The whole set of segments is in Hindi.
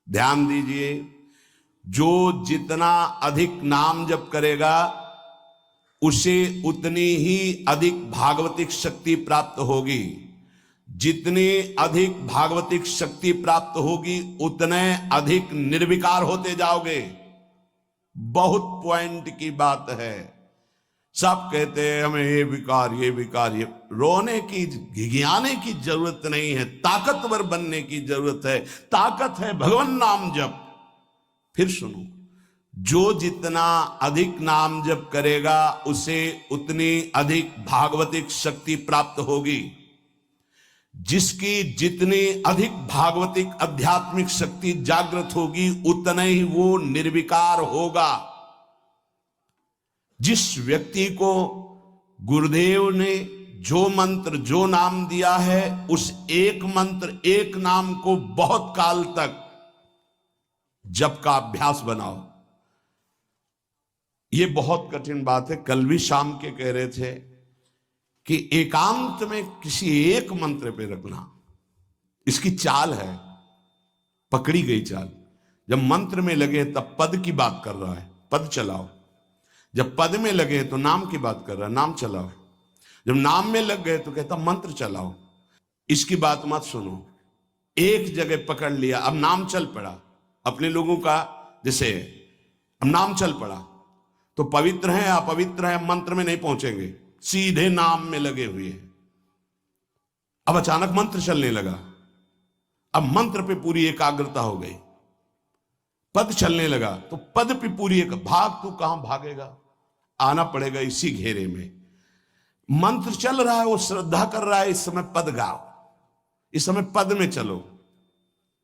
ध्यान दीजिए, जो जितना अधिक नाम जप करेगा उसे उतनी ही अधिक भागवतिक शक्ति प्राप्त होगी। जितनी अधिक भागवतिक शक्ति प्राप्त होगी उतने अधिक निर्विकार होते जाओगे। बहुत पॉइंट की बात है। सब कहते हैं हमें ये विकार ये विकार, ये रोने की घिघियाने की जरूरत नहीं है, ताकतवर बनने की जरूरत है। ताकत है भगवान नाम जप। फिर सुनो, जो जितना अधिक नाम जप करेगा उसे उतनी अधिक भागवतिक शक्ति प्राप्त होगी। जिसकी जितनी अधिक भागवतिक आध्यात्मिक शक्ति जागृत होगी उतना ही वो निर्विकार होगा। जिस व्यक्ति को गुरुदेव ने जो मंत्र जो नाम दिया है, उस एक मंत्र एक नाम को बहुत काल तक जप का अभ्यास बनाओ। ये बहुत कठिन बात है। कल भी शाम के कह रहे थे कि एकांत में किसी एक मंत्र पे रखना, इसकी चाल है, पकड़ी गई चाल। जब मंत्र में लगे तब पद की बात कर रहा है, पद चलाओ। जब पद में लगे तो नाम की बात कर रहा है, नाम चलाओ। जब नाम में लग गए तो कहता मंत्र चलाओ। इसकी बात मत सुनो। एक जगह पकड़ लिया, अब नाम चल पड़ा। अपने लोगों का जैसे अब नाम चल पड़ा तो पवित्र है अपवित्र है मंत्र में नहीं पहुंचेंगे, सीधे नाम में लगे हुए हैं। अब अचानक मंत्र चलने लगा, अब मंत्र पे पूरी एकाग्रता हो गई। पद चलने लगा तो पद पे पूरी एक भाग, तू कहां भागेगा, आना पड़ेगा इसी घेरे में। मंत्र चल रहा है, वो श्रद्धा कर रहा है, इस समय पद गाओ, इस समय पद में चलो।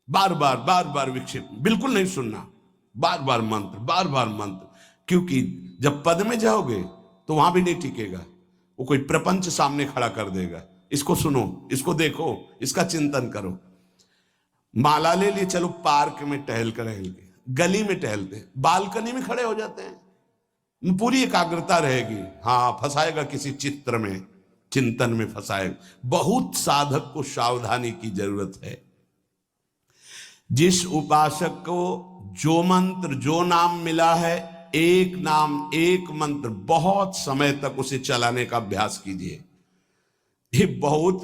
बार बार विक्षेप बिल्कुल नहीं सुनना, बार बार मंत्र। क्योंकि जब पद में जाओगे तो वहां भी नहीं टिकेगा, वो कोई प्रपंच सामने खड़ा कर देगा। इसको सुनो, इसको देखो, इसका चिंतन करो। माला ले लिए, चलो पार्क में टहल के, गली में टहलते, बालकनी में खड़े हो जाते हैं, पूरी एकाग्रता रहेगी। हाँ, फंसाएगा किसी चित्र में, चिंतन में फंसाएगा। बहुत साधक को सावधानी की जरूरत है। जिस उपासक को जो मंत्र जो नाम मिला है, एक नाम एक मंत्र बहुत समय तक उसे चलाने का अभ्यास कीजिए। ये बहुत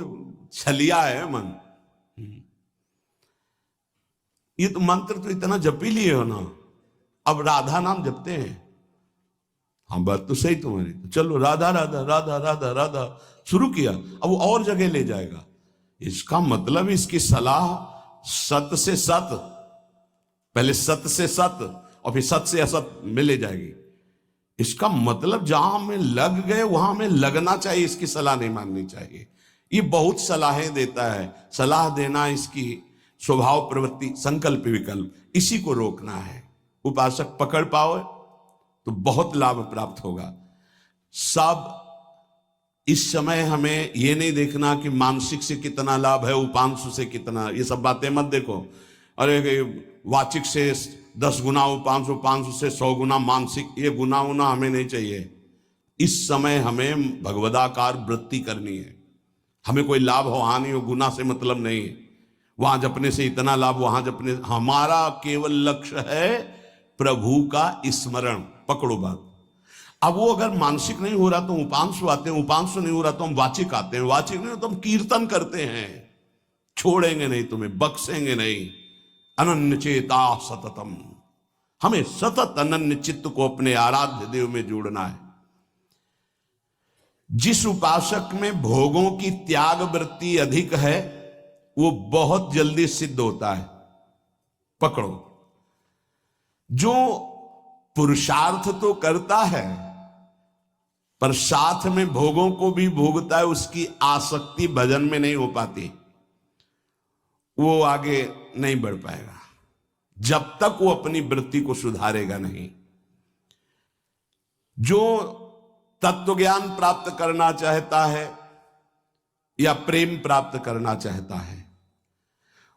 छलिया है मन। ये तो मंत्र तो इतना जप ही लिए हो ना, अब राधा नाम जपते हैं। हाँ, बात तो सही तुम्हारी। तो चलो राधा राधा राधा राधा राधा शुरू किया, अब वो और जगह ले जाएगा। इसका मतलब इसकी सलाह सत से सत, पहले सत से सत और फिर सत से असत में ले जाएगी। इसका मतलब जहां में लग गए वहां में लगना चाहिए, इसकी सलाह नहीं माननी चाहिए। ये बहुत सलाहें देता है, सलाह देना इसकी स्वभाव प्रवृत्ति संकल्प विकल्प, इसी को रोकना है। उपासक पकड़ पाओ तो बहुत लाभ प्राप्त होगा। सब इस समय हमें ये नहीं देखना कि मानसिक से कितना लाभ है, उपांशु से कितना, ये सब बातें मत देखो। अरे वाचिक से 10 गुना उपांशु, उपांशु से 100 गुना मानसिक, ये गुना उना हमें नहीं चाहिए। इस समय हमें भगवदाकार वृत्ति करनी है। हमें कोई लाभ हो हानि हो, गुना से मतलब नहीं है। वहां जपने से इतना लाभ, वहां जपने, हमारा केवल लक्ष्य है प्रभु का स्मरण। पकड़ो बात। अब वो अगर मानसिक नहीं हो रहा तो उपांशु आते हैं, उपांशु नहीं हो रहा तो हम वाचिक आते हैं, वाचिक नहीं हो तो हम कीर्तन करते हैं। छोड़ेंगे नहीं तुम्हें, बख्शेंगे नहीं। अनन्य चेता सततम, हमें सतत अनन्य चित्त को अपने आराध्य देव में जोड़ना है। जिस उपासक में भोगों की त्याग वृत्ति अधिक है वो बहुत जल्दी सिद्ध होता है। पकड़ो, जो पुरुषार्थ तो करता है पर साथ में भोगों को भी भोगता है, उसकी आसक्ति भजन में नहीं हो पाती, वो आगे नहीं बढ़ पाएगा जब तक वो अपनी वृत्ति को सुधारेगा नहीं। जो तत्व ज्ञान प्राप्त करना चाहता है या प्रेम प्राप्त करना चाहता है,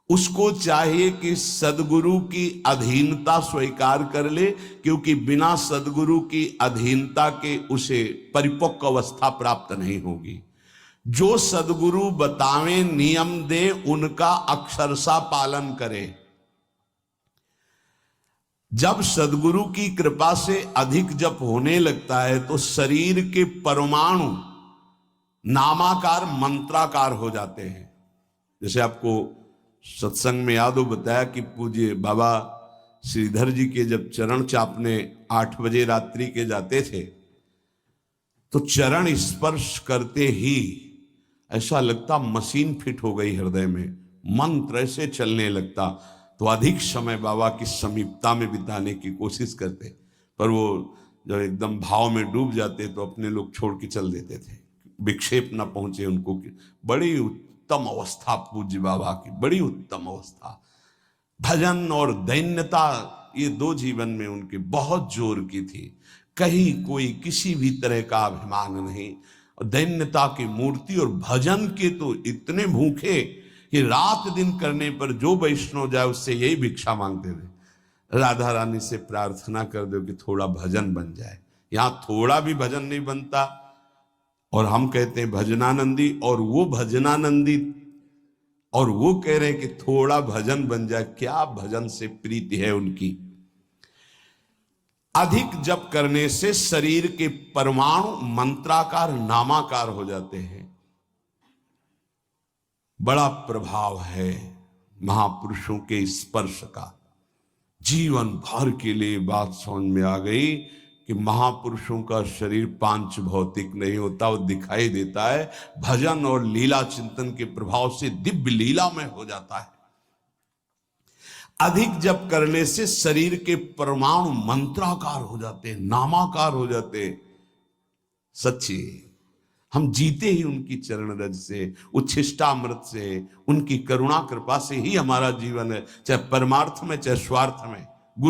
उसको चाहिए कि सदगुरु की अधीनता स्वीकार कर ले, क्योंकि बिना सदगुरु की अधीनता के उसे परिपक्व अवस्था प्राप्त नहीं होगी। जो सदगुरु बतावें, नियम दे, उनका अक्षरशः पालन करे। जब सदगुरु की कृपा से अधिक जप होने लगता है तो शरीर के परमाणु नामाकार मंत्राकार हो जाते हैं। जैसे आपको सत्संग में याद हो बताया कि पूज्य बाबा श्रीधर जी के जब चरण चापने 8 बजे रात्रि के जाते थे तो चरण स्पर्श करते ही ऐसा लगता मशीन फिट हो गई हृदय में, मंत्र ऐसे चलने लगता। तो अधिक समय बाबा की समीपता में बिताने की कोशिश करते, पर वो जब एकदम भाव में डूब जाते तो अपने लोग छोड़ के चल देते थे, विक्षेप न पहुंचे उनको। बड़ी उत्तम अवस्था पूज्य बाबा की, बड़ी उत्तम अवस्था। भजन और दैन्यता ये 2 जीवन में उनके बहुत जोर की थी। कहीं कोई किसी भी तरह का अभिमान नहीं, दैन्यता की मूर्ति। और भजन के तो इतने भूखे कि रात दिन करने पर जो वैष्णव जाए उससे यही भिक्षा मांगते थे, राधा रानी से प्रार्थना कर दो कि थोड़ा भजन बन जाए। यहां थोड़ा भी भजन नहीं बनता और हम कहते हैं भजनानंदी, और वो भजनानंदी और वो कह रहे हैं कि थोड़ा भजन बन जाए। क्या भजन से प्रीति है उनकी। अधिक जप करने से शरीर के परमाणु मंत्राकार नामाकार हो जाते हैं। बड़ा प्रभाव है महापुरुषों के स्पर्श का। जीवन भर के लिए बात समझ में आ गई कि महापुरुषों का शरीर पांच भौतिक नहीं होता, वो दिखाई देता है भजन और लीला चिंतन के प्रभाव से दिव्य लीला में हो जाता है। अधिक जप करने से शरीर के परमाणु मंत्राकार हो जाते हैं, नामाकार हो जाते हैं। सच्ची हम जीते ही उनकी चरण रज से, उच्छिष्टामृत से, उनकी करुणा कृपा से ही हमारा जीवन है, चाहे परमार्थ में चाहे स्वार्थ में।